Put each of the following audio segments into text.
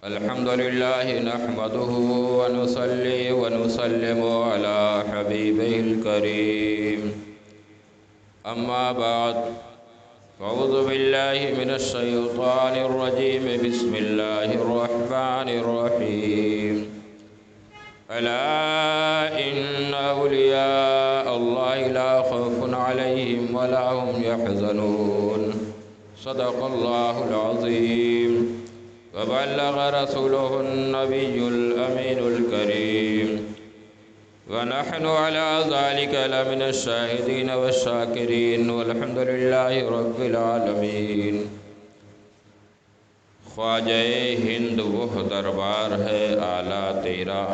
الحمد لله نحمده ونصلي ونسلم على حبيبه الكريم أما بعد فأعوذ بالله من الشيطان الرجيم بسم الله الرحمن الرحيم ألا إن أولياء الله لا خوف عليهم ولا هم يحزنون صدق الله العظيم وبلغ رسوله النبي الأمين الكريم ونحن على ذلك لمن الشاهدين والشاكرين والحمد لله رب العالمين۔ خواجہ ہند وہ دربار ہے اعلیٰ تیرا،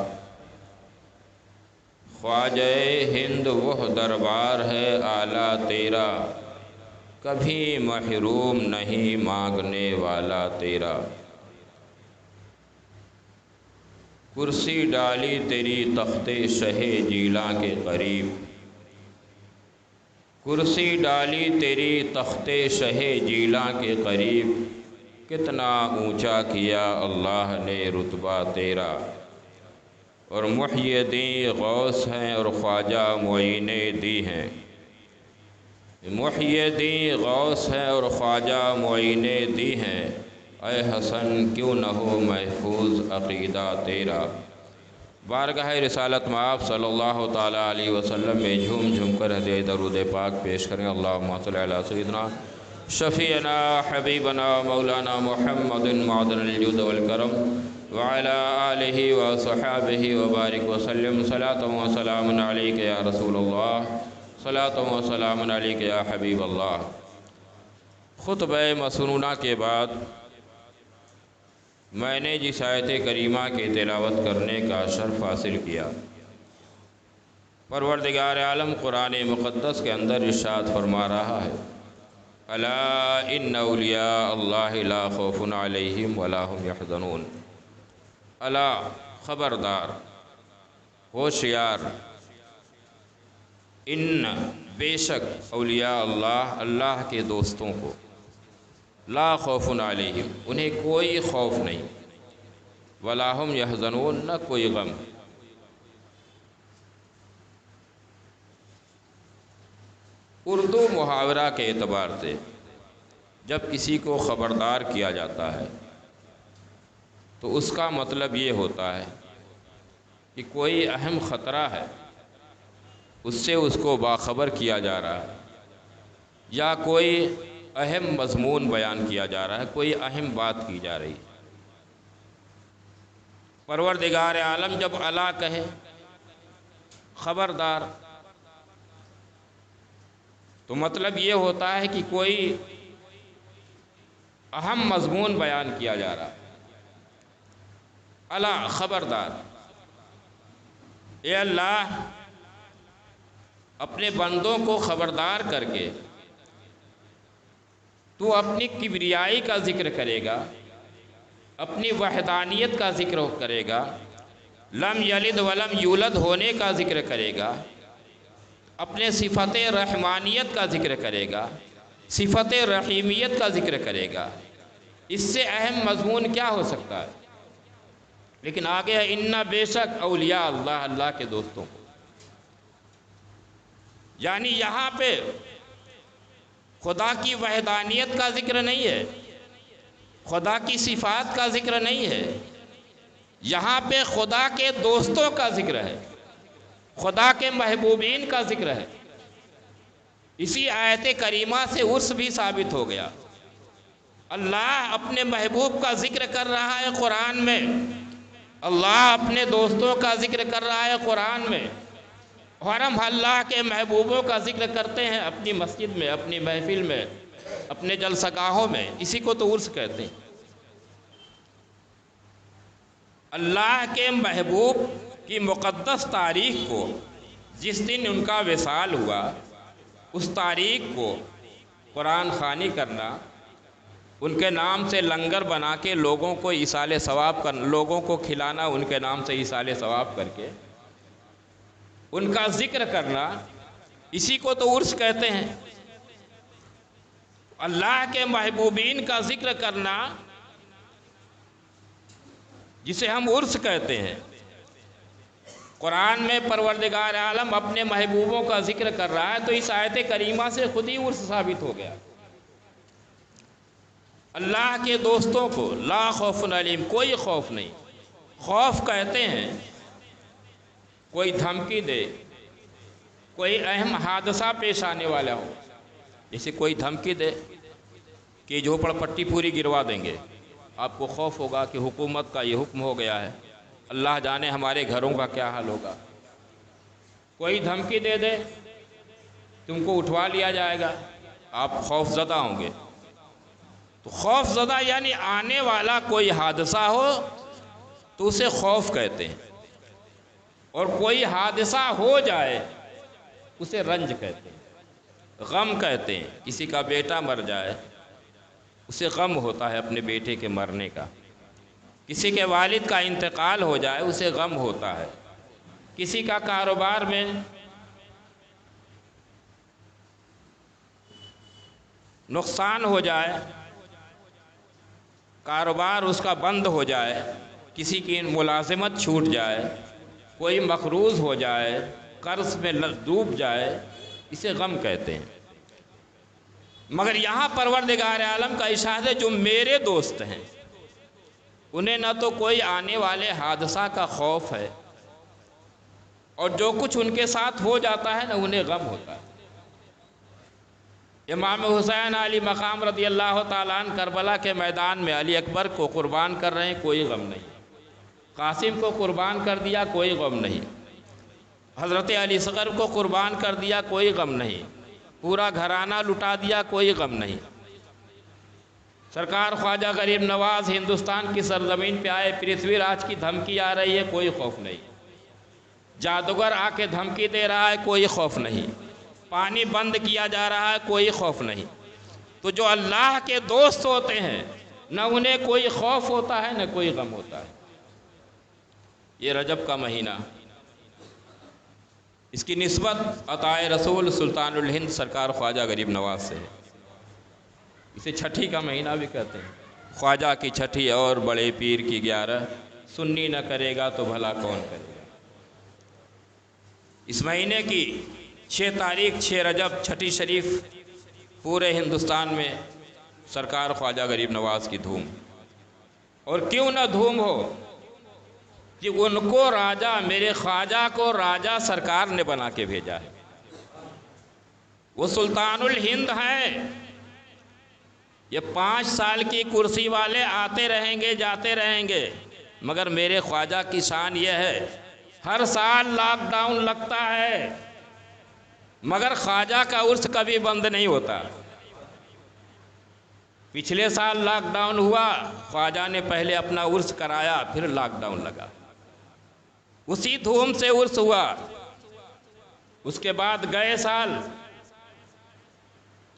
خواجہ ہند وہ دربار ہے اعلیٰ تیرا، کبھی محروم نہیں مانگنے والا تیرا۔ کرسی ڈالی تیری تخت شہ جیلاں کے قریب، کرسی ڈالی تیری تخت شہ جیلاں کے قریب، کتنا اونچا کیا اللہ نے رتبہ تیرا۔ اور محی دین غوث ہیں اور خواجہ معین دی ہیں، محی دین غوث ہیں اور خواجہ معین دی ہیں، اے حسن کیوں نہ ہو محفوظ عقیدہ تیرا۔ بارگاہ رسالت میں آپ صلی اللہ تعالیٰ علیہ وسلم میں جھوم جھوم کر ہدیہ درود پاک پیش کریں۔ اللہم صلی علی سیدنا شفیعنا حبیبنا مولانا محمد معدن الجود والکرم وعلی آلہ وصحابہ وبارک وسلم۔ صلاۃ و سلام علیک یا رسول اللہ، صلاۃ و سلام علیک یا حبیب اللہ۔ خطبہ مسنونہ کے بعد میں نے جس آیت کریمہ کی تلاوت کرنے کا شرف حاصل کیا، پروردگار عالم قرآن مقدس کے اندر ارشاد فرما رہا ہے، الا ان اولیاء اللہ لا خوف علیہم ولا هم یحزنون۔ الا خبردار، ہوشیار، ان بے شک اولیاء اللہ، اللہ کے دوستوں کو، لا خوف علیہم انہیں کوئی خوف نہیں، ولا هم یحزنون نہ کوئی غم۔ اردو محاورہ کے اعتبار سے جب کسی کو خبردار کیا جاتا ہے تو اس کا مطلب یہ ہوتا ہے کہ کوئی اہم خطرہ ہے، اس سے اس کو باخبر کیا جا رہا ہے، یا کوئی اہم مضمون بیان کیا جا رہا ہے، کوئی اہم بات کی جا رہی ہے۔ پروردگار عالم جب الا کہے، خبردار، تو مطلب یہ ہوتا ہے کہ کوئی اہم مضمون بیان کیا جا رہا ہے۔ الا خبردار، اے اللہ اپنے بندوں کو خبردار کر کے تو اپنی کبریائی کا ذکر کرے گا، اپنی وحدانیت کا ذکر کرے گا، لم یلد ولم یولد ہونے کا ذکر کرے گا، اپنے صفت رحمانیت کا ذکر کرے گا، صفت رحیمیت کا ذکر کرے گا۔ اس سے اہم مضمون کیا ہو سکتا ہے؟ لیکن آگے ہے ان بے شک اولیاء اللہ، اللہ کے دوستوں کو، یعنی یہاں پہ خدا کی وحدانیت کا ذکر نہیں ہے، خدا کی صفات کا ذکر نہیں ہے، یہاں پہ خدا کے دوستوں کا ذکر ہے، خدا کے محبوبین کا ذکر ہے۔ اسی آیت کریمہ سے عرس بھی ثابت ہو گیا۔ اللہ اپنے محبوب کا ذکر کر رہا ہے قرآن میں، اللہ اپنے دوستوں کا ذکر کر رہا ہے قرآن میں، اور ہم اللہ کے محبوبوں کا ذکر کرتے ہیں اپنی مسجد میں، اپنی محفل میں، اپنے جلسہ گاہوں میں۔ اسی کو تو عرس کہتے ہیں۔ اللہ کے محبوب کی مقدس تاریخ کو، جس دن ان کا وصال ہوا، اس تاریخ کو قرآن خوانی کرنا، ان کے نام سے لنگر بنا کے لوگوں کو ایصال ثواب کرنا، لوگوں کو کھلانا ان کے نام سے ایصال ثواب کر کے، ان کا ذکر کرنا، اسی کو تو عرس کہتے ہیں۔ اللہ کے محبوبین کا ذکر کرنا جسے ہم عرس کہتے ہیں، قرآن میں پروردگار عالم اپنے محبوبوں کا ذکر کر رہا ہے، تو اس آیت کریمہ سے خود ہی عرس ثابت ہو گیا۔ اللہ کے دوستوں کو لا خوف علیہم، کوئی خوف نہیں۔ خوف کہتے ہیں کوئی دھمکی دے، کوئی اہم حادثہ پیش آنے والا ہو، جیسے کوئی دھمکی دے کہ جھوپڑ پٹی پوری گروا دیں گے، آپ کو خوف ہوگا کہ حکومت کا یہ حکم ہو گیا ہے، اللہ جانے ہمارے گھروں کا کیا حال ہوگا۔ کوئی دھمکی دے دے تم کو اٹھوا لیا جائے گا، آپ خوف زدہ ہوں گے۔ تو خوف زدہ یعنی آنے والا کوئی حادثہ ہو تو اسے خوف کہتے ہیں، اور کوئی حادثہ ہو جائے اسے رنج کہتے ہیں، غم کہتے ہیں۔ کسی کا بیٹا مر جائے اسے غم ہوتا ہے اپنے بیٹے کے مرنے کا، کسی کے والد کا انتقال ہو جائے اسے غم ہوتا ہے، کسی کا کاروبار میں نقصان ہو جائے، کاروبار اس کا بند ہو جائے، کسی کی ملازمت چھوٹ جائے، کوئی مقروض ہو جائے، قرض میں ڈوب جائے، اسے غم کہتے ہیں۔ مگر یہاں پروردگار عالم کا ارشاد ہے جو میرے دوست ہیں انہیں نہ تو کوئی آنے والے حادثہ کا خوف ہے، اور جو کچھ ان کے ساتھ ہو جاتا ہے نا انہیں غم ہوتا ہے۔ امام حسین علی مقام رضی اللہ تعالیٰ عنہ کربلا کے میدان میں علی اکبر کو قربان کر رہے ہیں، کوئی غم نہیں۔ قاسم کو قربان کر دیا، کوئی غم نہیں۔ حضرت علی اصغر کو قربان کر دیا، کوئی غم نہیں۔ پورا گھرانہ لٹا دیا، کوئی غم نہیں۔ سرکار خواجہ غریب نواز ہندوستان کی سرزمین پہ آئے، پرتھوی راج کی دھمکی آ رہی ہے، کوئی خوف نہیں۔ جادوگر آ کے دھمکی دے رہا ہے، کوئی خوف نہیں۔ پانی بند کیا جا رہا ہے، کوئی خوف نہیں۔ تو جو اللہ کے دوست ہوتے ہیں نہ انہیں کوئی خوف ہوتا ہے نہ کوئی غم ہوتا ہے۔ یہ رجب کا مہینہ، اس کی نسبت عطائے رسول سلطان الہند سرکار خواجہ غریب نواز سے ہے۔ اسے چھٹی کا مہینہ بھی کہتے ہیں، خواجہ کی چھٹی اور بڑے پیر کی 11، سنی نہ کرے گا تو بھلا کون کرے گا۔ اس مہینے کی 6 تاریخ 6 رجب چھٹی شریف پورے ہندوستان میں سرکار خواجہ غریب نواز کی دھوم، اور کیوں نہ دھوم ہو کہ ان کو راجہ، میرے خواجہ کو راجہ سرکار نے بنا کے بھیجا ہے۔ وہ سلطان الہند ہیں، یہ 5 سال کی کرسی والے آتے رہیں گے جاتے رہیں گے، مگر میرے خواجہ کی شان یہ ہے ہر سال لاک ڈاؤن لگتا ہے مگر خواجہ کا عرس کبھی بند نہیں ہوتا۔ پچھلے سال لاک ڈاؤن ہوا، خواجہ نے پہلے اپنا عرس کرایا، پھر لاک ڈاؤن لگا، اسی دھوم سے عرس ہوا۔ اس کے بعد گئے سال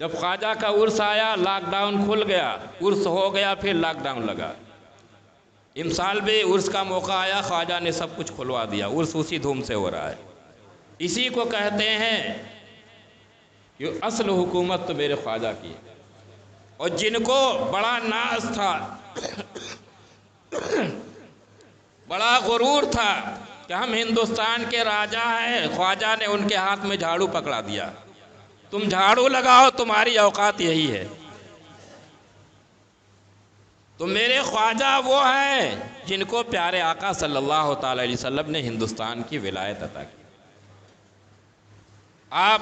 جب خواجہ کا عرس آیا لاک ڈاؤن کھل گیا، عرس ہو گیا، پھر لاک ڈاؤن لگا۔ امسال بھی عرس کا موقع آیا، خواجہ نے سب کچھ کھلوا دیا، عرس اسی دھوم سے ہو رہا ہے۔ اسی کو کہتے ہیں کہ اصل حکومت تو میرے خواجہ کی ہے۔ اور جن کو بڑا ناز تھا، بڑا غرور تھا کہ ہم ہندوستان کے راجہ ہیں، خواجہ نے ان کے ہاتھ میں جھاڑو پکڑا دیا، تم جھاڑو لگاؤ، تمہاری اوقات یہی ہے۔ تو میرے خواجہ وہ ہیں جن کو پیارے آقا صلی اللہ تعالی علیہ وسلم نے ہندوستان کی ولایت عطا کی۔ آپ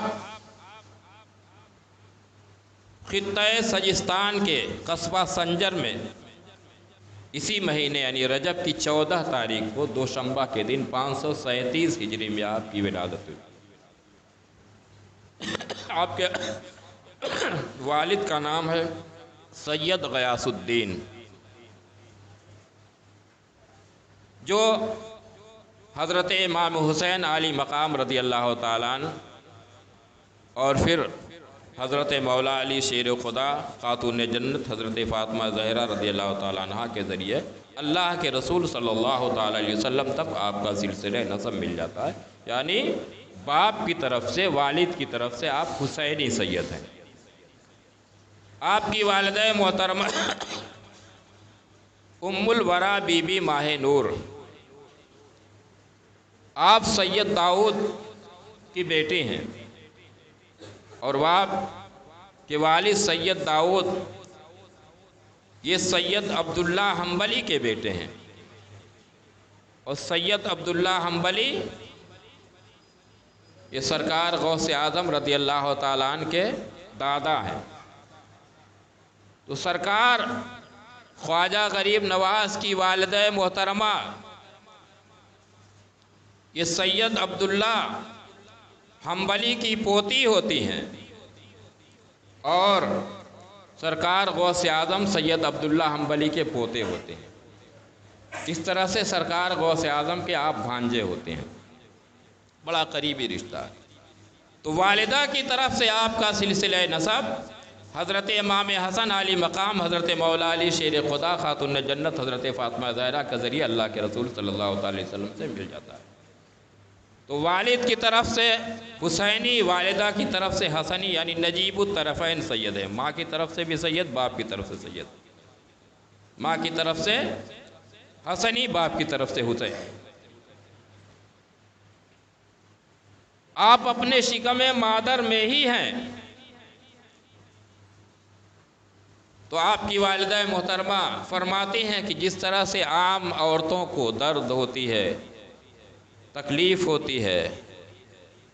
خطۂ سجستان کے قصبہ سنجر میں اسی مہینے یعنی رجب کی 14 تاریخ کو دوشنبہ کے دن 537 ہجری میں آپ کی ولادت ہوئی۔ آپ کے والد کا نام ہے سید غیاث الدین، جو حضرت امام حسین علی مقام رضی اللہ تعالیٰ عنہ اور پھر حضرت مولا علی شیر خدا خاتون جنت حضرت فاطمہ زہرا رضی اللہ تعالیٰ عنہ کے ذریعے اللہ کے رسول صلی اللہ تعالیٰ علیہ وسلم تک آپ کا سلسلہ نسب مل جاتا ہے، یعنی باپ کی طرف سے، والد کی طرف سے آپ حسینی سید ہیں۔ آپ کی والدہ محترمہ ام الورا بی بی ماہ نور، آپ سید داؤد کی بیٹی ہیں، اور آپ کے والد سید داؤد یہ سید عبداللہ حنبلی کے بیٹے ہیں، اور سید عبداللہ حنبلی یہ سرکار غوث اعظم رضی اللہ تعالیٰ عنہ کے دادا ہیں۔ تو سرکار خواجہ غریب نواز کی والدہ محترمہ یہ سید عبداللہ حنبلی کی پوتی ہوتی ہیں، اور سرکار غوث اعظم سید عبداللہ حنبلی کے پوتے ہوتے ہیں۔ اس طرح سے سرکار غوث اعظم کے آپ بھانجے ہوتے ہیں، بڑا قریبی رشتہ ہے۔ تو والدہ کی طرف سے آپ کا سلسلہ نسب حضرت امام حسن علی مقام، حضرت مولا علی شیر خدا خاتون جنت حضرت فاطمہ زہرا کے ذریعے اللہ کے رسول صلی اللہ علیہ وسلم سے مل جاتا ہے۔ تو والد کی طرف سے حسینی، والدہ کی طرف سے حسنی، یعنی نجیب الطرفین سید ہے۔ ماں کی طرف سے بھی سید، باپ کی طرف سے سید، ماں کی طرف سے حسنی، باپ کی طرف سے حسین۔ آپ اپنے شکم مادر میں ہی ہیں۔ تو آپ کی والدہ محترمہ فرماتی ہیں کہ جس طرح سے عام عورتوں کو درد ہوتی ہے، تکلیف ہوتی ہے،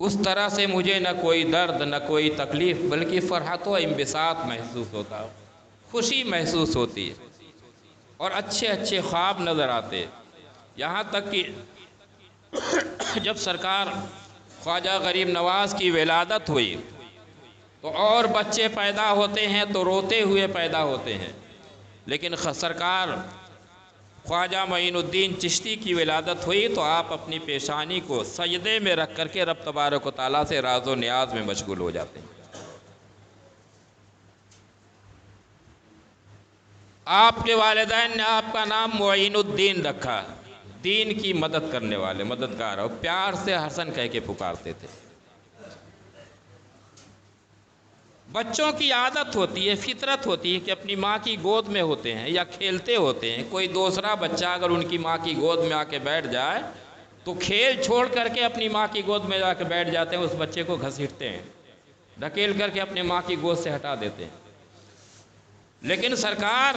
اس طرح سے مجھے نہ کوئی درد نہ کوئی تکلیف بلکہ فرحت و انبساط محسوس ہوتا، خوشی محسوس ہوتی ہے، اور اچھے اچھے خواب نظر آتے۔ یہاں تک کہ جب سرکار خواجہ غریب نواز کی ولادت ہوئی تو اور بچے پیدا ہوتے ہیں تو روتے ہوئے پیدا ہوتے ہیں، لیکن سرکار خواجہ معین الدین چشتی کی ولادت ہوئی تو آپ اپنی پیشانی کو سجدے میں رکھ کر کے رب تبارک و تعالیٰ سے راز و نیاز میں مشغول ہو جاتے ہیں۔ آپ کے والدین نے آپ کا نام معین الدین رکھا، دین کی مدد کرنے والے، مددگار، اور پیار سے حسن کہہ کے پکارتے تھے۔ بچوں کی عادت ہوتی ہے، فطرت ہوتی ہے کہ اپنی ماں کی گود میں ہوتے ہیں یا کھیلتے ہوتے ہیں۔ کوئی دوسرا بچہ اگر ان کی ماں کی گود میں آ کے بیٹھ جائے تو کھیل چھوڑ کر کے اپنی ماں کی گود میں جا کے بیٹھ جاتے ہیں، اس بچے کو گھسیٹتے ہیں، دھکیل کر کے اپنی ماں کی گود سے ہٹا دیتے ہیں۔ لیکن سرکار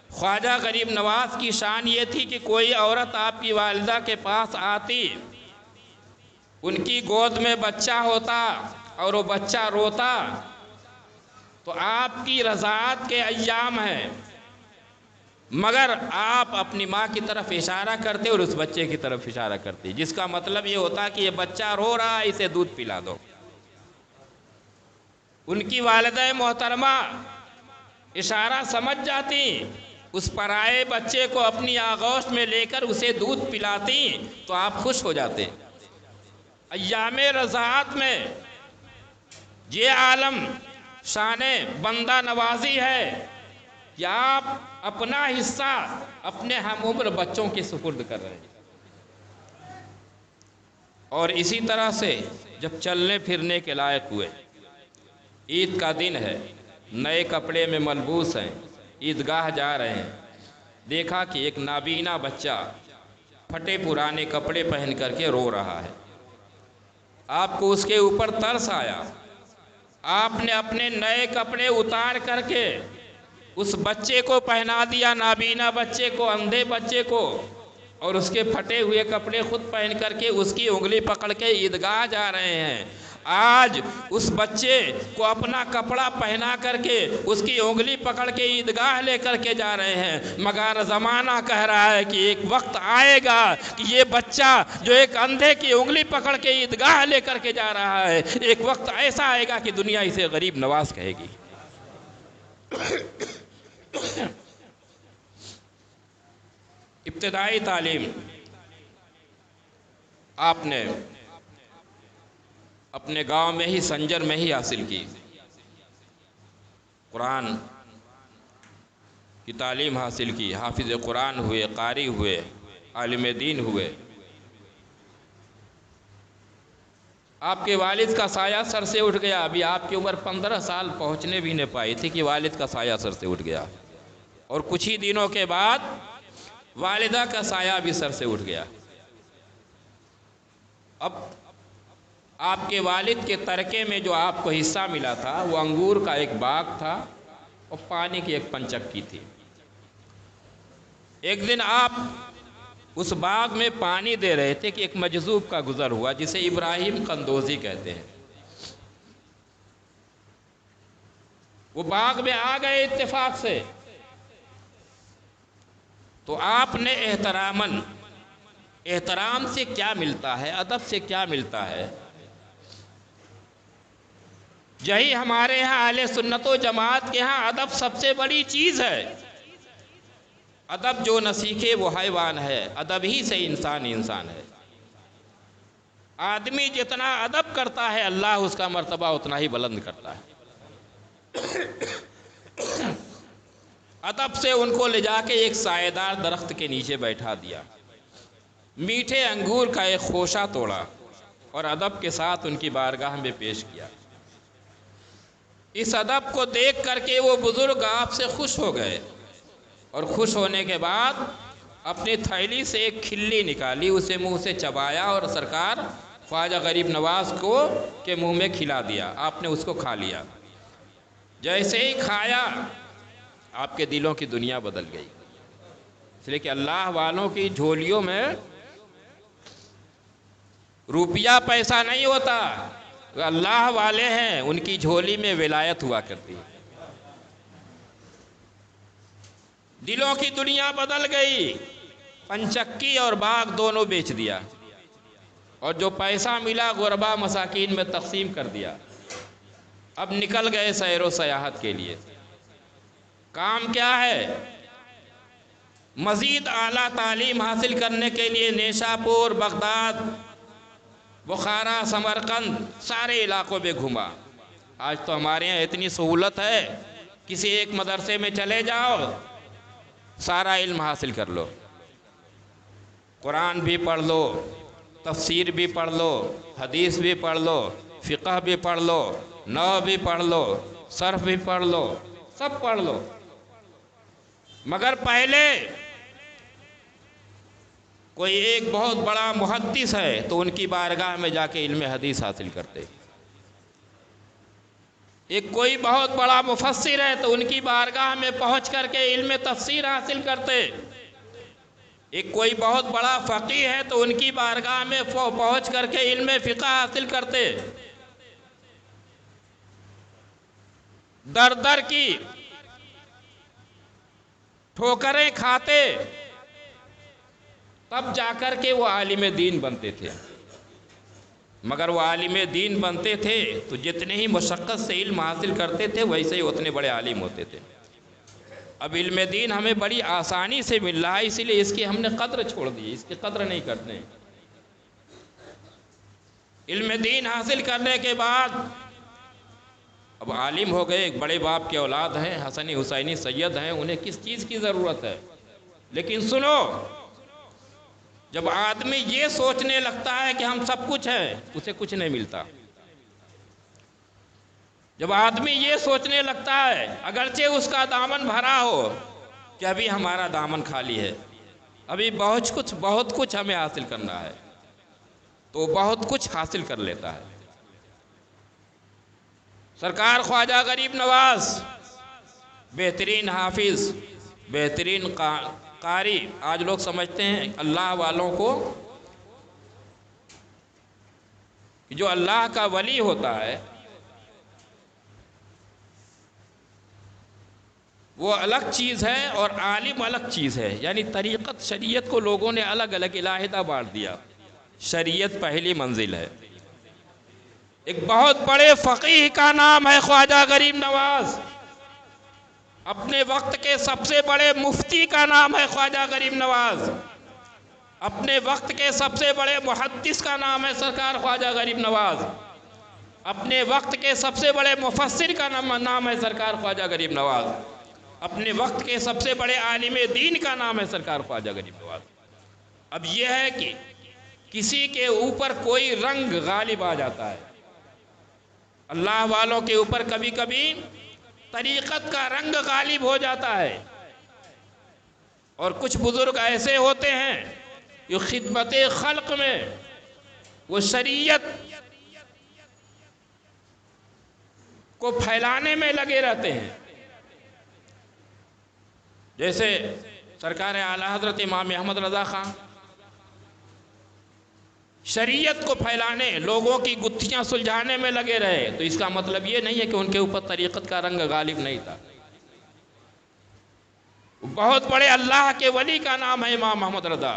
خواجہ غریب نواز کی شان یہ تھی کہ کوئی عورت آپ کی والدہ کے پاس آتی، ان کی گود میں بچہ ہوتا اور وہ بچہ روتا تو آپ کی رضاعت کے ایام ہیں، مگر آپ اپنی ماں کی طرف اشارہ کرتے اور اس بچے کی طرف اشارہ کرتے، جس کا مطلب یہ ہوتا کہ یہ بچہ رو رہا ہے، اسے دودھ پلا دو۔ ان کی والدہ محترمہ اشارہ سمجھ جاتی، اس پرائے بچے کو اپنی آغوش میں لے کر اسے دودھ پلاتی تو آپ خوش ہو جاتے۔ ایام رضاعت میں یہ عالم شان بندہ نوازی ہے کہ آپ اپنا حصہ اپنے ہم عمر بچوں کے سپرد کر رہے ہیں۔ اور اسی طرح سے جب چلنے پھرنے کے لائق ہوئے، عید کا دن ہے، نئے کپڑے میں ملبوس ہیں، عیدگاہ جا رہے ہیں، دیکھا کہ ایک نابینا بچہ پھٹے پرانے کپڑے پہن کر کے رو رہا ہے۔ آپ کو اس کے اوپر ترس آیا، آپ نے اپنے نئے کپڑے اتار کر کے اس بچے کو پہنا دیا، نابینا بچے کو، اندھے بچے کو، اور اس کے پھٹے ہوئے کپڑے خود پہن کر کے اس کی انگلی پکڑ کے عیدگاہ جا رہے ہیں۔ آج اس بچے کو اپنا کپڑا پہنا کر کے اس کی انگلی پکڑ کے عیدگاہ لے کر کے جا رہے ہیں، مگر زمانہ کہہ رہا ہے کہ ایک وقت آئے گا کہ یہ بچہ جو ایک اندھے کی انگلی پکڑ کے عیدگاہ لے کر کے جا رہا ہے، ایک وقت ایسا آئے گا کہ دنیا اسے غریب نواز کہے گی۔ ابتدائی تعلیم آپ نے اپنے گاؤں میں ہی، سنجر میں ہی حاصل کی۔ قرآن کی تعلیم حاصل کی، حافظ قرآن ہوئے، قاری ہوئے، عالم دین ہوئے۔ آپ کے والد کا سایہ سر سے اٹھ گیا، ابھی آپ کی عمر 15 سال پہنچنے بھی نہیں پائی تھی کہ والد کا سایہ سر سے اٹھ گیا، اور کچھ ہی دنوں کے بعد والدہ کا سایہ بھی سر سے اٹھ گیا۔ اب آپ کے والد کے ترکے میں جو آپ کو حصہ ملا تھا وہ انگور کا ایک باغ تھا اور پانی کی ایک پنچکی تھی۔ ایک دن آپ اس باغ میں پانی دے رہے تھے کہ ایک مجذوب کا گزر ہوا جسے ابراہیم قندوزی کہتے ہیں۔ وہ باغ میں آ گئے اتفاق سے، تو آپ نے احترام سے کیا ملتا ہے، ادب سے کیا ملتا ہے، یہی ہمارے ہاں اہل سنت و جماعت کے ہاں ادب سب سے بڑی چیز ہے۔ ادب جو نہ سیکھے وہ حیوان ہے، ادب ہی سے انسان ہے۔ آدمی جتنا ادب کرتا ہے اللہ اس کا مرتبہ اتنا ہی بلند کرتا ہے۔ ادب سے ان کو لے جا کے ایک سایہ دار درخت کے نیچے بیٹھا دیا، میٹھے انگور کا ایک خوشہ توڑا اور ادب کے ساتھ ان کی بارگاہ میں پیش کیا۔ اس ادب کو دیکھ کر کے وہ بزرگ آپ سے خوش ہو گئے، اور خوش ہونے کے بعد اپنی تھیلی سے ایک کھلی نکالی، اسے منہ سے چبایا اور سرکار خواجہ غریب نواز کو کے منہ میں کھلا دیا۔ آپ نے اس کو کھا لیا۔ جیسے ہی کھایا آپ کے دلوں کی دنیا بدل گئی، اس لیے کہ اللہ والوں کی جھولیوں میں روپیہ پیسہ نہیں ہوتا، وہ اللہ والے ہیں، ان کی جھولی میں ولایت ہوا کرتی ہے۔ دلوں کی دنیا بدل گئی، پنچکی اور باغ دونوں بیچ دیا، اور جو پیسہ ملا غربا مساکین میں تقسیم کر دیا۔ اب نکل گئے سیر و سیاحت کے لیے۔ کام کیا ہے؟ مزید اعلیٰ تعلیم حاصل کرنے کے لیے نیشاپور، بغداد، بخارا، سمرقند سارے علاقوں میں گھوما۔ آج تو ہمارے یہاں اتنی سہولت ہے، کسی ایک مدرسے میں چلے جاؤ، سارا علم حاصل کر لو، قرآن بھی پڑھ لو، تفسیر بھی پڑھ لو، حدیث بھی پڑھ لو، فقہ بھی پڑھ لو، نحو بھی پڑھ لو، صرف بھی پڑھ لو، سب پڑھ لو۔ مگر پہلے کوئی ایک بہت بڑا محدث ہے تو ان کی بارگاہ میں جا کے علم حدیث حاصل کرتے، ایک کوئی بہت بڑا مفسر ہے تو ان کی بارگاہ میں پہنچ کر کے علم تفسیر حاصل کرتے، ایک کوئی بہت بڑا فقیہ ہے تو ان کی بارگاہ میں پہنچ کر کے علم فقہ حاصل کرتے۔ در در کی ٹھوکریں کھاتے، تب جا کر کے وہ عالم دین بنتے تھے۔ مگر وہ عالم دین بنتے تھے تو جتنے ہی مشقت سے علم حاصل کرتے تھے ویسے ہی اتنے بڑے عالم ہوتے تھے۔ اب علم دین ہمیں بڑی آسانی سے مل رہا ہے، اسی لیے اس کی ہم نے قدر چھوڑ دی، اس کی قدر نہیں کرتے۔ علم دین حاصل کرنے کے بعد اب عالم ہو گئے، ایک بڑے باپ کے اولاد ہیں، حسنی حسینی سید ہیں، انہیں کس چیز کی ضرورت ہے؟ لیکن سنو، جب آدمی یہ سوچنے لگتا ہے کہ ہم سب کچھ ہیں، اسے کچھ نہیں ملتا۔ جب آدمی یہ سوچنے لگتا ہے، اگرچہ اس کا دامن بھرا ہو کہ ابھی ہمارا دامن خالی ہے، ابھی بہت کچھ ہمیں حاصل کرنا ہے، تو بہت کچھ حاصل کر لیتا ہے۔ سرکار خواجہ غریب نواز بہترین حافظ، بہترین قاری، آج لوگ سمجھتے ہیں اللہ والوں کو کہ جو اللہ کا ولی ہوتا ہے وہ الگ چیز ہے اور عالم الگ چیز ہے، یعنی طریقت شریعت کو لوگوں نے الگ الگ علیحدہ بانٹ دیا۔ شریعت پہلی منزل ہے۔ ایک بہت بڑے فقیہ کا نام ہے خواجہ غریب نواز، اپنے وقت کے سب سے بڑے مفتی کا نام ہے خواجہ غریب نواز، اپنے وقت کے سب سے بڑے محدث کا نام ہے سرکار خواجہ غریب نواز، اپنے وقت کے سب سے بڑے مفسر کا نام ہے سرکار خواجہ غریب نواز، اپنے وقت کے سب سے بڑے عالم دین کا نام ہے سرکار خواجہ غریب نواز۔ اب یہ ہے کہ کسی کے اوپر کوئی رنگ غالب آ جاتا ہے۔ اللہ والوں کے اوپر کبھی کبھی طریقت کا رنگ غالب ہو جاتا ہے، اور کچھ بزرگ ایسے ہوتے ہیں جو خدمت خلق میں وہ شریعت کو پھیلانے میں لگے رہتے ہیں۔ جیسے سرکار اعلیٰ حضرت امام احمد رضا خان شریعت کو پھیلانے، لوگوں کی گتھیاں سلجھانے میں لگے رہے، تو اس کا مطلب یہ نہیں ہے کہ ان کے اوپر طریقت کا رنگ غالب نہیں تھا۔ بہت بڑے اللہ کے ولی کا نام ہے امام احمد رضا،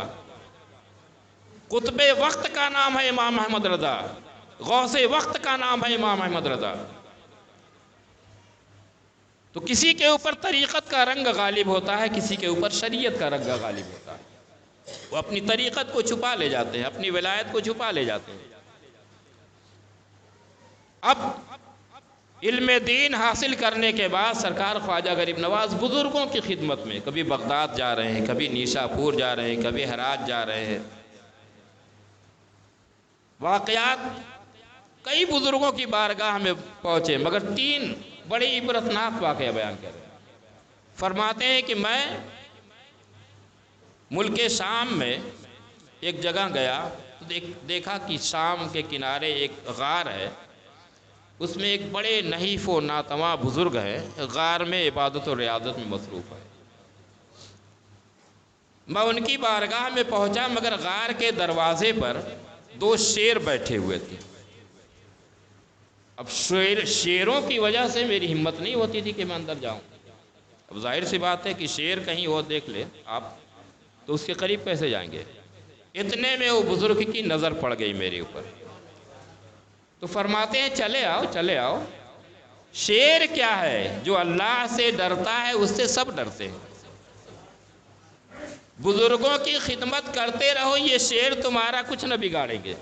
قطب وقت کا نام ہے امام احمد رضا، غوث وقت کا نام ہے امام احمد رضا۔ تو کسی کے اوپر طریقت کا رنگ غالب ہوتا ہے، کسی کے اوپر شریعت کا رنگ غالب ہوتا ہے۔ وہ اپنی طریقت کو چھپا لے جاتے ہیں، اپنی ولایت کو چھپا لے جاتے ہیں۔ اب علم دین حاصل کرنے کے بعد سرکار خواجہ غریب نواز بزرگوں کی خدمت میں کبھی بغداد جا رہے ہیں، کبھی نیشا پور جا رہے ہیں، کبھی ہرات جا رہے ہیں۔ واقعات کئی بزرگوں کی بارگاہ میں پہنچے، مگر 3 بڑے عبرتناک واقعہ بیان کر رہے ہیں۔ فرماتے ہیں کہ میں ملک شام میں ایک جگہ گیا تو دیکھا کہ شام کے کنارے ایک غار ہے، اس میں ایک بڑے نحیف و ناتواں بزرگ ہے، غار میں عبادت و ریاضت میں مصروف ہے۔ میں ان کی بارگاہ میں پہنچا، مگر غار کے دروازے پر 2 شیر بیٹھے ہوئے تھے۔ اب شیروں کی وجہ سے میری ہمت نہیں ہوتی تھی کہ میں اندر جاؤں۔ اب ظاہر سی بات ہے کہ شیر کہیں اور دیکھ لے آپ تو اس کے قریب کیسے جائیں گے؟ اتنے میں وہ بزرگ کی نظر پڑ گئی میرے اوپر، تو فرماتے ہیں چلے آؤ چلے آؤ، شیر کیا ہے؟ جو اللہ سے ڈرتا ہے اس سے سب ڈرتے ہیں۔ بزرگوں کی خدمت کرتے رہو، یہ شیر تمہارا کچھ نہ بگاڑیں گے۔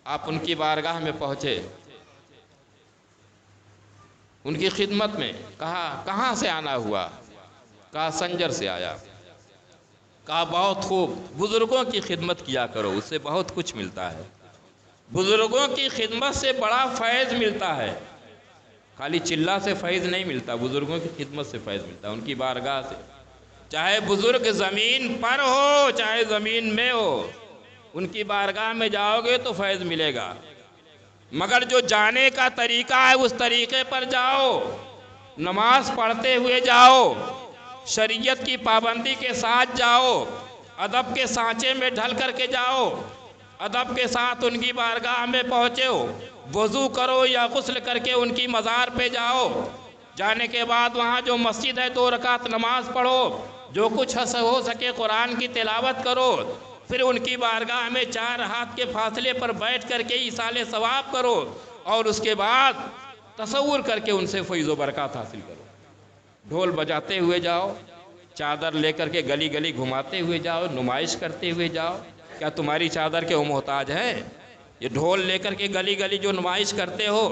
آپ ان کی بارگاہ میں پہنچے، ان کی خدمت میں کہا کہاں سے آنا ہوا؟ کہا سنجر سے آیا۔ کہا بہت خوب، بزرگوں کی خدمت کیا کرو، اس سے بہت کچھ ملتا ہے۔ بزرگوں کی خدمت سے بڑا فیض ملتا ہے، خالی چلہ سے فیض نہیں ملتا، بزرگوں کی خدمت سے فیض ملتا ہے، ان کی بارگاہ سے۔ چاہے بزرگ زمین پر ہو چاہے زمین میں ہو، ان کی بارگاہ میں جاؤ گے تو فیض ملے گا، مگر جو جانے کا طریقہ ہے اس طریقے پر جاؤ، نماز پڑھتے ہوئے جاؤ، شریعت کی پابندی کے ساتھ جاؤ، ادب کے سانچے میں ڈھل کر کے جاؤ، ادب کے ساتھ ان کی بارگاہ میں پہنچے ہو، وضو کرو یا غسل کر کے ان کی مزار پہ جاؤ، جانے کے بعد وہاں جو مسجد ہے 2 رکعت نماز پڑھو، جو کچھ ہو سکے قرآن کی تلاوت کرو، پھر ان کی بارگاہ میں 4 ہاتھ کے فاصلے پر بیٹھ کر کے ایصال ثواب کرو، اور اس کے بعد تصور کر کے ان سے فیض و برکات حاصل کرو۔ ڈھول بجاتے ہوئے جاؤ، چادر لے کر کے گلی گلی گھماتے ہوئے جاؤ، نمائش کرتے ہوئے جاؤ۔ کیا تمہاری چادر کے وہ محتاج ہیں؟ یہ ڈھول لے کر کے گلی گلی جو نمائش کرتے ہو،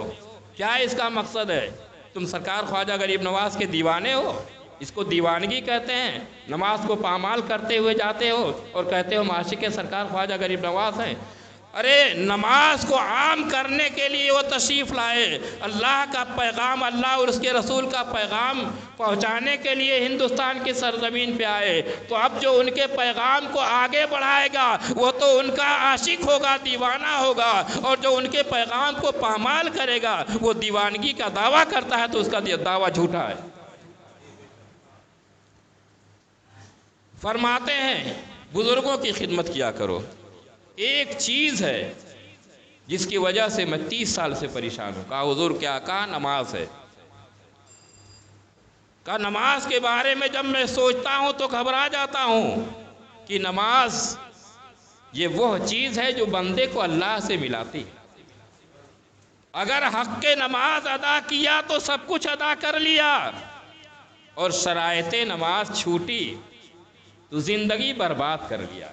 کیا اس کا مقصد ہے؟ تم سرکار خواجہ غریب نواز کے دیوانے ہو؟ اس کو دیوانگی کہتے ہیں۔ نماز کو پامال کرتے ہوئے جاتے ہو اور کہتے ہو عاشق سرکار خواجہ غریب نواز ہیں۔ ارے نماز کو عام کرنے کے لیے وہ تشریف لائے، اللہ کا پیغام، اللہ اور اس کے رسول کا پیغام پہنچانے کے لیے ہندوستان کی سرزمین پہ آئے، تو اب جو ان کے پیغام کو آگے بڑھائے گا وہ تو ان کا عاشق ہوگا، دیوانہ ہوگا، اور جو ان کے پیغام کو پامال کرے گا وہ دیوانگی کا دعویٰ کرتا ہے تو اس کا دعویٰ جھوٹا ہے۔ فرماتے ہیں بزرگوں کی خدمت کیا کرو۔ ایک چیز ہے جس کی وجہ سے میں 30 سال سے پریشان ہوں۔ کہا حضور کیا؟ کہا نماز ہے۔ کہا نماز کے بارے میں جب میں سوچتا ہوں تو گھبرا جاتا ہوں کہ نماز یہ وہ چیز ہے جو بندے کو اللہ سے ملاتی۔ اگر حق نماز ادا کیا تو سب کچھ ادا کر لیا، اور شرائط نماز چھوٹی تو زندگی برباد کر لیا۔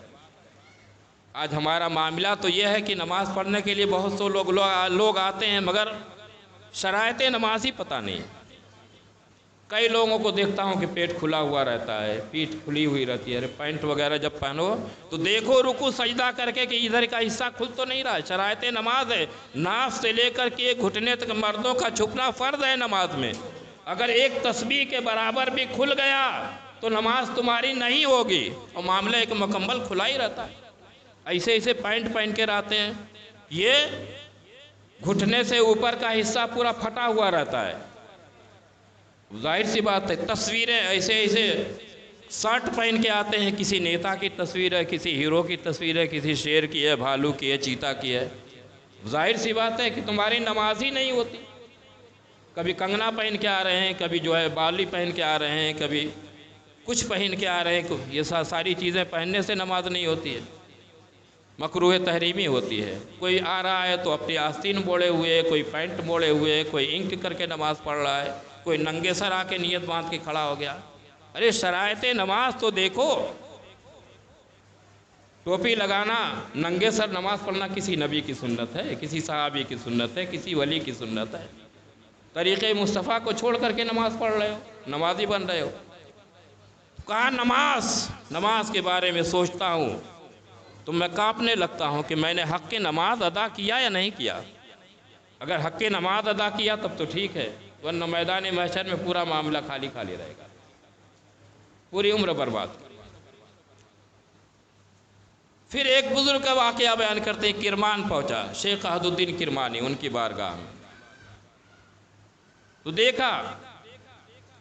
آج ہمارا معاملہ تو یہ ہے کہ نماز پڑھنے کے لیے بہت سے لوگ آتے ہیں، مگر شرائط نماز ہی پتہ نہیں۔ کئی لوگوں کو دیکھتا ہوں کہ پیٹ کھلا ہوا رہتا ہے، پیٹھ کھلی ہوئی رہتی ہے، پینٹ وغیرہ جب پہنو تو دیکھو رکوع سجدہ کر کے کہ ادھر کا حصہ کھل تو نہیں رہا ہے۔ شرائط نماز ہے، ناف سے لے کر کے گھٹنے تک مردوں کا چھپنا فرض ہے نماز میں۔ اگر ایک تسبیح کے برابر بھی کھل گیا تو نماز تمہاری نہیں ہوگی، اور معاملہ ایک مکمل کھلا ہی رہتا ہے۔ ایسے ایسے پینٹ پہن کے رہتے ہیں، یہ گھٹنے سے اوپر کا حصہ پورا پھٹا ہوا رہتا ہے۔ ظاہر سی بات ہے، تصویریں ایسے ایسے شرٹ پہن کے آتے ہیں، کسی نیتا کی تصویر ہے، کسی ہیرو کی تصویر ہے، کسی شیر کی ہے، بھالو کی ہے، چیتا کی ہے۔ ظاہر سی بات ہے کہ تمہاری نماز ہی نہیں ہوتی۔ کبھی کنگنا پہن کے آ رہے ہیں، کبھی جو ہے بالی پہن کے آ رہے ہیں، کبھی کچھ پہن کے آ رہے ہیں۔ یہ ساری چیزیں پہننے سے نماز نہیں ہوتی ہے، مکروہ تحریمی ہوتی ہے۔ کوئی آ رہا ہے تو اپنی آستین موڑے ہوئے، کوئی پینٹ موڑے ہوئے، کوئی انک کر کے نماز پڑھ رہا ہے، کوئی ننگے سر آ کے نیت باندھ کے کھڑا ہو گیا۔ ارے شرائط نماز تو دیکھو۔ ٹوپی لگانا، ننگے سر نماز پڑھنا کسی نبی کی سنت ہے، کسی صحابی کی سنت ہے، کسی ولی کی سنت ہے۔ طریقے مصطفیٰ کو چھوڑ کر کے نماز پڑھ رہے ہو، نمازی بن رہے ہو۔ کہا نماز کے بارے میں سوچتا ہوں تو میں کانپنے لگتا ہوں کہ میں نے حق نماز ادا کیا یا نہیں کیا۔ اگر حق نماز ادا کیا تب تو ٹھیک ہے، ورنہ میدان محشر میں پورا معاملہ خالی خالی رہے گا، پوری عمر برباد۔ پھر ایک بزرگ کا واقعہ بیان کرتے ہیں، کرمان پہنچا، شیخ احد الدین کرمانی، ان کی بارگاہ میں تو دیکھا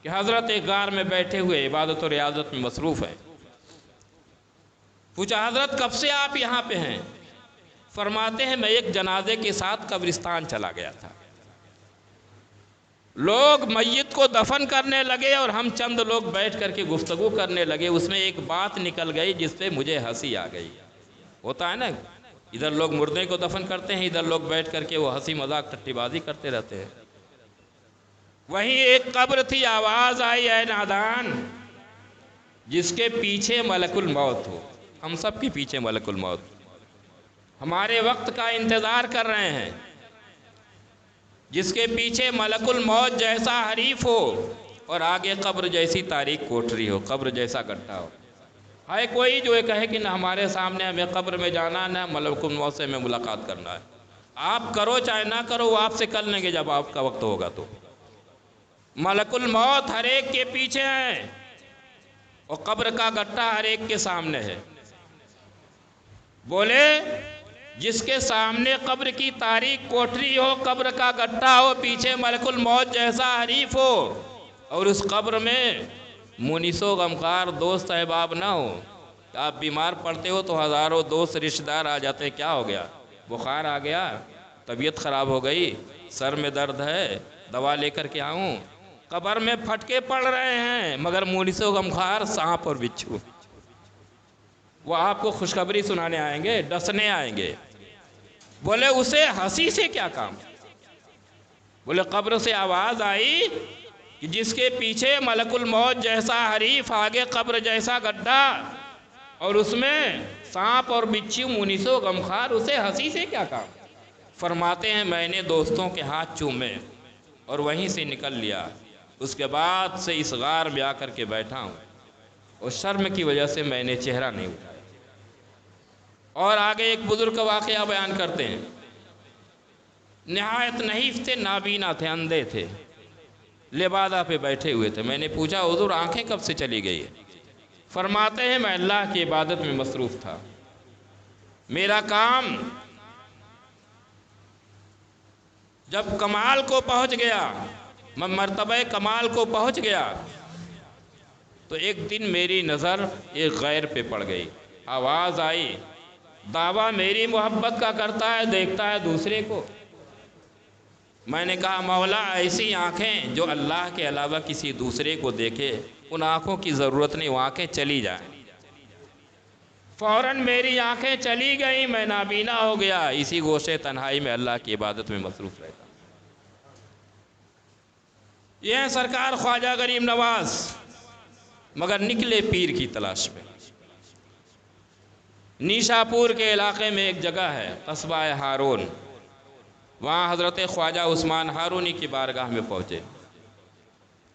کہ حضرت ایک غار میں بیٹھے ہوئے عبادت و ریاضت میں مصروف ہیں۔ پوچھا حضرت کب سے آپ یہاں پہ ہیں؟ فرماتے ہیں میں ایک جنازے کے ساتھ قبرستان چلا گیا تھا، لوگ میت کو دفن کرنے لگے اور ہم چند لوگ بیٹھ کر کے گفتگو کرنے لگے، اس میں ایک بات نکل گئی جس پہ مجھے ہنسی آ گئی۔ ہوتا ہے نا، ادھر لوگ مردے کو دفن کرتے ہیں، ادھر لوگ بیٹھ کر کے وہ ہنسی مذاق ٹٹی بازی کرتے رہتے ہیں۔ وہیں ایک قبر تھی، آواز آئی اے نادان، جس کے پیچھے ملک الموت ہو۔ ہم سب کے پیچھے ملک الموت ہمارے وقت کا انتظار کر رہے ہیں، جس کے پیچھے ملک الموت جیسا حریف ہو اور آگے قبر جیسی تاریک کوٹری ہو، قبر جیسا گڈھا ہو۔ ہے کوئی جو یہ کہے کہ نہ ہمارے سامنے ہمیں قبر میں جانا، نہ ملک الموت سے ہمیں ملاقات کرنا ہے۔ آپ کرو چاہے نہ کرو، وہ آپ سے کر لیں گے جب آپ کا وقت ہوگا تو۔ ملک الموت ہر ایک کے پیچھے ہے اور قبر کا گٹھا ہر ایک کے سامنے ہے۔ بولے جس کے سامنے قبر کی تاریک کوٹری ہو، قبر کا گٹھا ہو، پیچھے ملک الموت جیسا حریف ہو، اور اس قبر میں مونس و غمخوار دوست احباب نہ ہو۔ آپ بیمار پڑتے ہو تو ہزاروں دوست رشتہ دار آ جاتے ہیں، کیا ہو گیا؟ بخار آ گیا، طبیعت خراب ہو گئی، سر میں درد ہے، دوا لے کر کے آؤں۔ قبر میں پھٹکے پڑ رہے ہیں، مگر مونس و غمخوار سانپ اور بچھو وہ آپ کو خوشخبری سنانے آئیں گے، ڈسنے آئیں گے۔ بولے اسے ہنسی سے کیا کام؟ بولے قبر سے آواز آئی کہ جس کے پیچھے ملک الموت جیسا حریف، آگے قبر جیسا گڈھا، اور اس میں سانپ اور بچھو مونس و غمخوار، اسے ہنسی سے کیا کام؟ فرماتے ہیں میں نے دوستوں کے ہاتھ چومے اور وہیں سے نکل لیا۔ اس کے بعد سے اس غار میں آ کر کے بیٹھا ہوں اور شرم کی وجہ سے میں نے چہرہ نہیں اٹھایا۔ اور آگے ایک بزرگ کا واقعہ بیان کرتے ہیں، نہایت نحیف تھے، نابینا تھے، اندھے تھے، لبادہ پہ بیٹھے ہوئے تھے۔ میں نے پوچھا حضور آنکھیں کب سے چلی گئی؟ فرماتے ہیں میں اللہ کی عبادت میں مصروف تھا، میرا کام جب کمال کو پہنچ گیا، میں مرتبہ کمال کو پہنچ گیا، تو ایک دن میری نظر ایک غیر پہ پڑ گئی۔ آواز آئی، دعویٰ میری محبت کا کرتا ہے، دیکھتا ہے دوسرے کو۔ میں نے کہا مولا ایسی آنکھیں جو اللہ کے علاوہ کسی دوسرے کو دیکھے، ان آنکھوں کی ضرورت نہیں، وہ آنکھیں چلی جائیں۔ فوراً میری آنکھیں چلی گئیں، میں نابینا ہو گیا، اسی گوشے تنہائی میں اللہ کی عبادت میں مصروف رہتا۔ یہ ہیں سرکار خواجہ غریب نواز، مگر نکلے پیر کی تلاش میں۔ نیشاپور کے علاقے میں ایک جگہ ہے قصبہ ہارون، وہاں حضرت خواجہ عثمان ہارونی کی بارگاہ میں پہنچے۔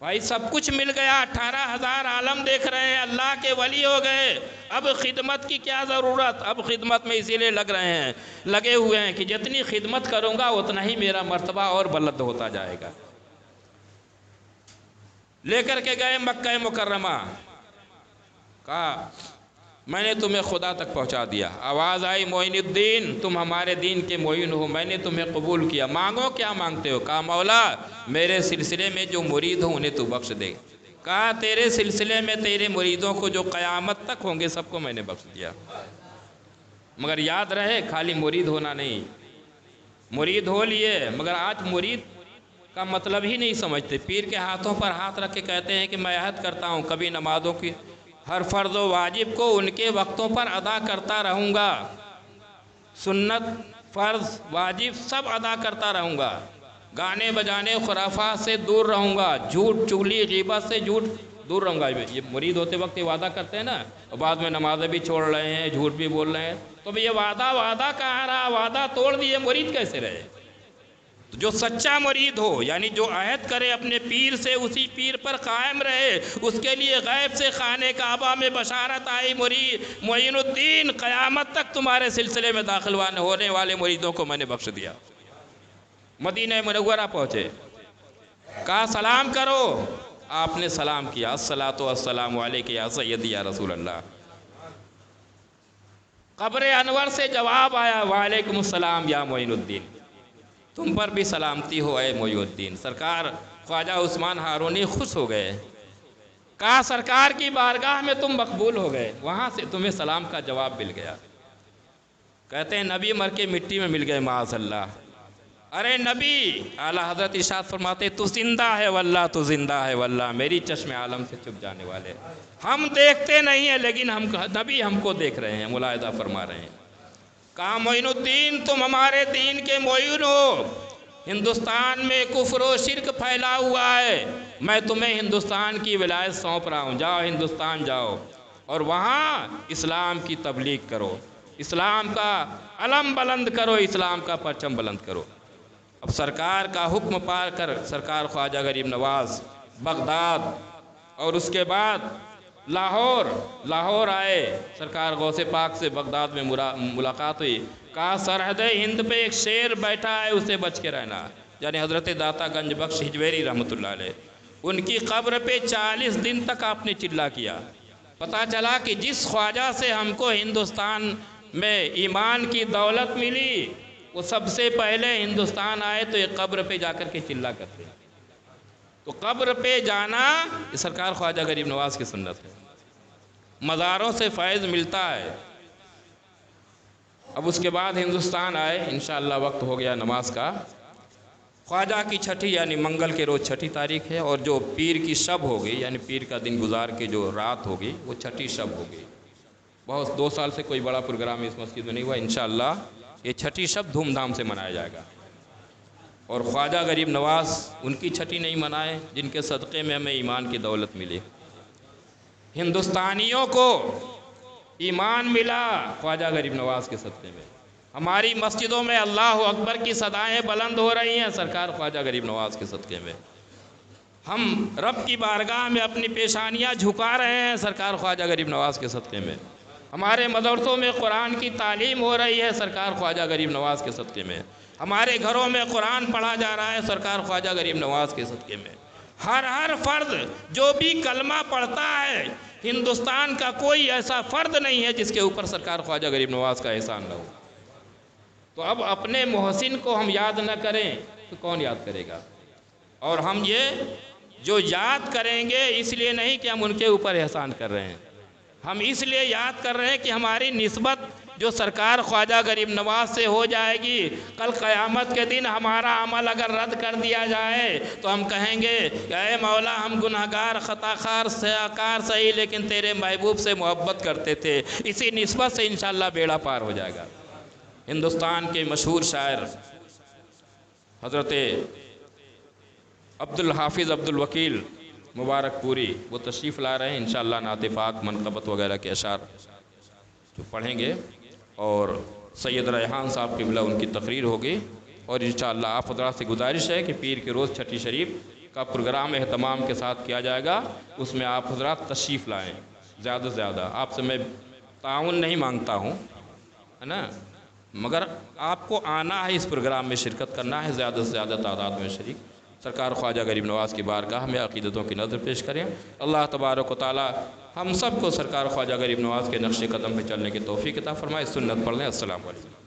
بھائی سب کچھ مل گیا، 18,000 عالم دیکھ رہے ہیں، اللہ کے ولی ہو گئے، اب خدمت کی کیا ضرورت؟ اب خدمت میں اسی لیے لگے ہوئے ہیں کہ جتنی خدمت کروں گا اتنا ہی میرا مرتبہ اور بلند ہوتا جائے گا۔ لے کر کے گئے مکہ مکرمہ، کہا میں نے تمہیں خدا تک پہنچا دیا، آواز آئی معین الدین تم ہمارے دین کے معین ہو، میں نے تمہیں قبول کیا، مانگو کیا مانگتے ہو؟ کہا مولا میرے سلسلے میں جو مرید ہوں انہیں تو بخش دے۔ کہا تیرے سلسلے میں تیرے مریدوں کو جو قیامت تک ہوں گے سب کو میں نے بخش دیا، مگر یاد رہے خالی مرید ہونا نہیں، مرید ہو لیے مگر آج مرید کا مطلب ہی نہیں سمجھتے، پیر کے ہاتھوں پر ہاتھ رکھ کے کہتے ہیں کہ میں عہد کرتا ہوں کبھی نمازوں کی ہر فرض و واجب کو ان کے وقتوں پر ادا کرتا رہوں گا، سنت فرض واجب سب ادا کرتا رہوں گا، گانے بجانے خرافات سے دور رہوں گا، جھوٹ چغلی غیبت سے دور رہوں گا۔ یہ مرید ہوتے وقت یہ وعدہ کرتے ہیں نا، اور بعد میں نمازیں بھی چھوڑ رہے ہیں، جھوٹ بھی بول رہے ہیں، تو یہ وعدہ کہاں رہا؟ وعدہ توڑ دیے، مرید کیسے رہے؟ جو سچا مرید ہو یعنی جو عہد کرے اپنے پیر سے، اسی پیر پر قائم رہے، اس کے لیے غیب سے خانہ کعبہ میں بشارت آئی، معین الدین قیامت تک تمہارے سلسلے میں داخل ہونے والے مریدوں کو میں نے بخش دیا۔ مدینہ منورہ پہنچے، کہا سلام کرو، آپ نے سلام کیا، الصلاۃ والسلام علیک یا سیدی یا رسول اللہ۔ قبر انور سے جواب آیا وعلیکم السلام یا معین الدین، تم پر بھی سلامتی ہو اے معین الدین۔ سرکار خواجہ عثمان ہارونی خوش ہو گئے، کہا سرکار کی بارگاہ میں تم مقبول ہو گئے، وہاں سے تمہیں سلام کا جواب مل گیا۔ کہتے ہیں نبی مر کے مٹی میں مل گئے معاذ اللہ۔ ارے نبی، اعلیٰ حضرت ارشاد فرماتے تو زندہ ہے واللہ، تو زندہ ہے واللہ، میری چشم عالم سے چھپ جانے والے، ہم دیکھتے نہیں ہیں لیکن نبی ہم کو دیکھ رہے ہیں، ملاحظہ فرما رہے ہیں۔ کہا معین الدین تم ہمارے دین کے معین ہو، ہندوستان میں کفر و شرک پھیلا ہوا ہے، میں تمہیں ہندوستان کی ولایت سونپ رہا ہوں، جاؤ ہندوستان جاؤ اور وہاں اسلام کی تبلیغ کرو، اسلام کا علم بلند کرو، اسلام کا پرچم بلند کرو۔ اب سرکار کا حکم پا کر سرکار خواجہ غریب نواز بغداد اور اس کے بعد لاہور آئے، سرکار غوث پاک سے بغداد میں ملاقات ہوئی، کہا سرحد ہند پہ ایک شیر بیٹھا ہے اسے بچ کے رہنا، یعنی حضرت داتا گنج بخش ہجویری رحمۃ اللہ علیہ، ان کی قبر پہ 40 دن تک آپ نے چلا کیا۔ پتہ چلا کہ جس خواجہ سے ہم کو ہندوستان میں ایمان کی دولت ملی وہ سب سے پہلے ہندوستان آئے تو ایک قبر پہ جا کر کے چلا کرتے، تو قبر پہ جانا یہ سرکار خواجہ غریب نواز کی سنت ہے، مزاروں سے فیض ملتا ہے۔ اب اس کے بعد ہندوستان آئے، انشاءاللہ وقت ہو گیا نماز کا، خواجہ کی چھٹی یعنی منگل کے روز 6 تاریخ ہے، اور جو پیر کی شب ہوگی یعنی پیر کا دن گزار کے جو رات ہوگی وہ 6 شب ہوگی۔ بہت 2 سال سے کوئی بڑا پروگرام اس مسجد میں نہیں ہوا، انشاءاللہ یہ 6 شب دھوم دھام سے منایا جائے گا، اور خواجہ غریب نواز ان کی 6 نہیں منائے جن کے صدقے میں ہمیں ایمان کی دولت ملی۔ ہندوستانیوں کو ایمان ملا خواجہ غریب نواز کے صدقے میں، ہماری مسجدوں میں اللہ اکبر کی صدائیں بلند ہو رہی ہیں سرکار خواجہ غریب نواز کے صدقے میں، ہم رب کی بارگاہ میں اپنی پیشانیاں جھکا رہے ہیں سرکار خواجہ غریب نواز کے صدقے میں، ہمارے مدرسوں میں قرآن کی تعلیم ہو رہی ہے سرکار خواجہ غریب نواز کے صدقے میں، ہمارے گھروں میں قرآن پڑھا جا رہا ہے سرکار خواجہ غریب نواز کے صدقے میں۔ ہر فرد جو بھی کلمہ پڑھتا ہے، ہندوستان کا کوئی ایسا فرد نہیں ہے جس کے اوپر سرکار خواجہ غریب نواز کا احسان نہ ہو۔ تو اب اپنے محسن کو ہم یاد نہ کریں تو کون یاد کرے گا؟ اور ہم یہ جو یاد کریں گے اس لیے نہیں کہ ہم ان کے اوپر احسان کر رہے ہیں، ہم اس لیے یاد کر رہے ہیں کہ ہماری نسبت جو سرکار خواجہ غریب نواز سے ہو جائے گی، کل قیامت کے دن ہمارا عمل اگر رد کر دیا جائے تو ہم کہیں گے کہ اے مولا ہم گناہگار خطا خار سیاکار صحیح لیکن تیرے محبوب سے محبت کرتے تھے، اسی نسبت سے انشاءاللہ بیڑا پار ہو جائے گا۔ ہندوستان کے مشہور شاعر حضرت عبد الحافظ عبد الوکیل مبارک پوری وہ تشریف لا رہے ہیں، انشاءاللہ نعت پاک منقبت وغیرہ کے اشعار جو پڑھیں گے، اور سید ریحان صاحب قبلہ ان کی تقریر ہوگی، اور انشاءاللہ آپ حضرات سے گزارش ہے کہ پیر کے روز 6 شریف کا پروگرام اہتمام کے ساتھ کیا جائے گا، اس میں آپ حضرات تشریف لائیں زیادہ سے زیادہ. آپ سے میں تعاون نہیں مانگتا ہوں، ہے نا، مگر آپ کو آنا ہے، اس پروگرام میں شرکت کرنا ہے، زیادہ سے زیادہ تعداد میں شریک. سرکار خواجہ غریب نواز کی بارگاہ میں عقیدتوں کی نظر پیش کریں. اللہ تبارک و تعالی ہم سب کو سرکار خواجہ غریب نواز کے نقش قدم پہ چلنے کی توفیق عطا فرمائے. سنت پڑھ لیں. السلام علیکم.